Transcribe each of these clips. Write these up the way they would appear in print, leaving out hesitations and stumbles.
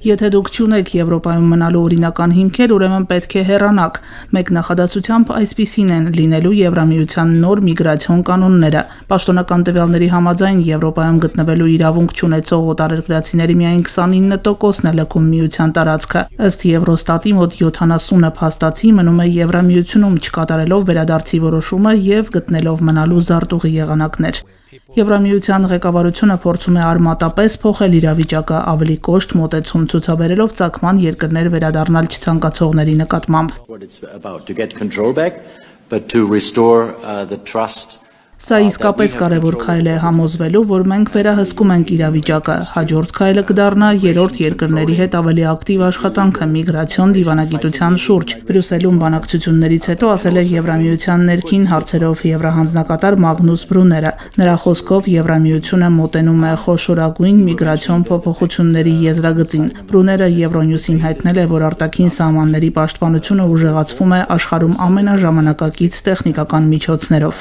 Եթե դուք չունեք Եվրոպայում մնալու օրինական հիմքեր, ուրեմն պետք է հեռանաք։ Մեկ նախադասությամբ այսպիսին են լինելու Եվրամիության նոր միգրացիոն կանոնները։ Պաշտոնական տվյալների համաձայն Եվրոպայում գտնվելու իրավունք չունեցող օտարերկրացիների միայն 29%-ն է լքում միության տարածքը։ Ըստ Եվրոստատի մոտ 70 փաստացի մնում է Եվրամիությունում չկատարելով վերադարձի որոշումը եւ գտնելով մնալու զարտուղի եղանակներ։ Եվրամիության ղեկավարությունը փորձում է արմատապես փոխել իրավիճակը, ավելի կոշտ մոտեցում ցուցաբերելով ծագման երկրներ վերադառնալ չցանկացողների նկատմամբ։ Սա իսկապես կարևոր քայլ է համոզվելու, որ մենք վերահսկում ենք իրավիճակը։ Հաջորդ քայլը կդառնա երրորդ երկրների հետ ավելի ակտիվ աշխատանքը միգրացիոն դիվանագիտության շուրջ։ Բրյուսելում բանակցություններից հետո ասել է Եվրամիության ներքին հարցերով եվրահանձնակատար Մագնուս Բրուները։ Նրա խոսքով Եվրամիությունը մոտենում է խոշորագույն միգրացիոն փոփոխությունների եզրագծին։ Բրուները Եվրոնյուզին հայտնել է, որ արտաքին սահմանների պաշտպանությունը ուժեղացվում է աշխարհում ամենաժամանակակից տեխնիկական միջոցներով։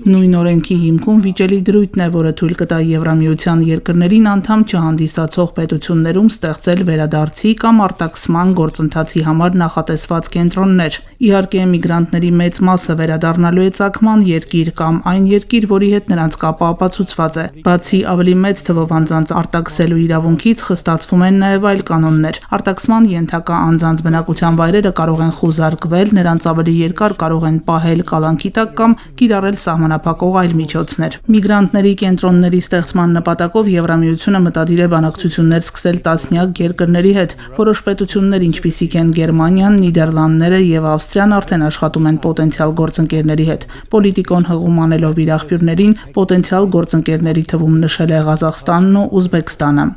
Նույն օրենքի հիմքում վիճելի դրույթն է, որը թույլ կտա Եվրամիության երկրներին անդամ չհանդիսացող պետություններում ստեղծել վերադարձի կամ արտաքսման գործընթացի համար նախատեսված կենտրոններ։ Իհարկե, միգրանտների մեծ մասը վերադառնալու է ծագման երկիր կամ այն երկիր, որի հետ նրանց կապը ապացուցված է։ Բացի ավելի մեծ թվով անձանց արտաքսելու իրավունքից խստացվում են նաև այլ կանոններ։ Արտաքսման ենթակա անձանց բնակության վայրերը կարող են խուզարկվել, նրանց ավելի երկար կարող են պահել կալանքի տակ կամ կիրառել սահմանափակող այլ միջոցներ։ Միգրանտների կենտրոնների ստեղծման նպատակով Եվրամիությունը մտադիր է բանակցություններ սկսել տասնյակ երկրների հետ։ Որոշ պետություններ, ինչպիսիք են Գերմանիան, Նիդերլանդները եւ Ավստրիան, արդեն աշխատում են պոտենցիալ գործընկերների հետ։ Պոլիտիկոն հղում անելով իր աղբյուրներին, պոտենցիալ գործընկերների թվում նշել է Ղազախստանն ու Ուզբեկստանը։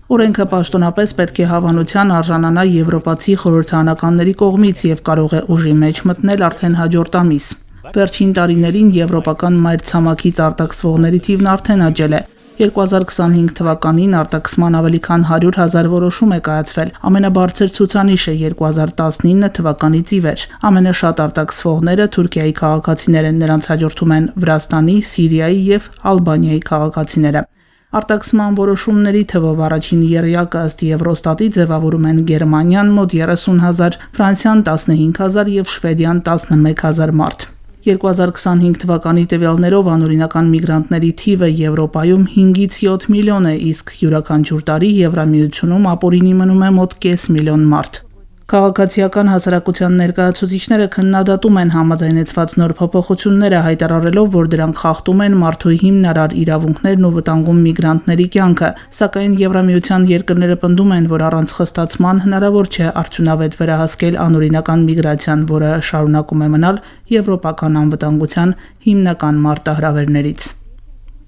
Օրենքը պաշտոնապես պետք է հավանության արժանանա եվրոպացի խորհրդարանականների կողմից եւ կարող է ուժի մեջ մտնել արդեն հաջորդ ամիս։ Վերջին տարիներին եվրոպական մայրցամաքից արտաքսվողների թիվն արդեն աճել է։ 2025 թվականին արտաքսման ավելի քան 100,000 որոշում է կայացվել։ Ամենաբարձր ցուցանիշը 2019 թվականից ի վեր։ Ամենաշատ արտաքսվողները Թուրքիայի քաղաքացիներ են, նրանց հաջորդում են Վրաստանի, Սիրիայի եւ Ալբանիայի քաղաքացիները։ Արտաքսման որոշումների թվով առաջին եռյակը ըստ Եվրոստատի ձևավորում են Գերմանիան մոտ 30,000, Ֆրանսիան 15,000 եւ Շվեդիան 11,000 մարդ։ 2025 թվականի տվյալներով անօրինական միգրանտների թիվը Եվրոպայում 5-ից 7 միլիոն է, իսկ յուրաքանչյուր տարի Եվրամիությունում ապօրինի մնում է մոտ կես միլիոն մարդ։ Քաղաքացիական հասարակության ներկայացուցիչները քննադատում են համաձայնեցված նոր փոփոխությունները, հայտարարելով, որ դրանք խախտում են մարդու հիմնարար իրավունքներն ու վտանգում միգրանտների կյանքը, սակայն Եվրամիության երկրները պնդում են, որ առանց խստացման հնարավոր չէ արդյունավետ վերահսկել անօրինական միգրացիան, որը շարունակում է մնալ եվրոպական անվտանգության հիմնական մարտահրավերներից։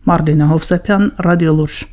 Մարտինե Հովսեփյան, Ռադիոլուրջ։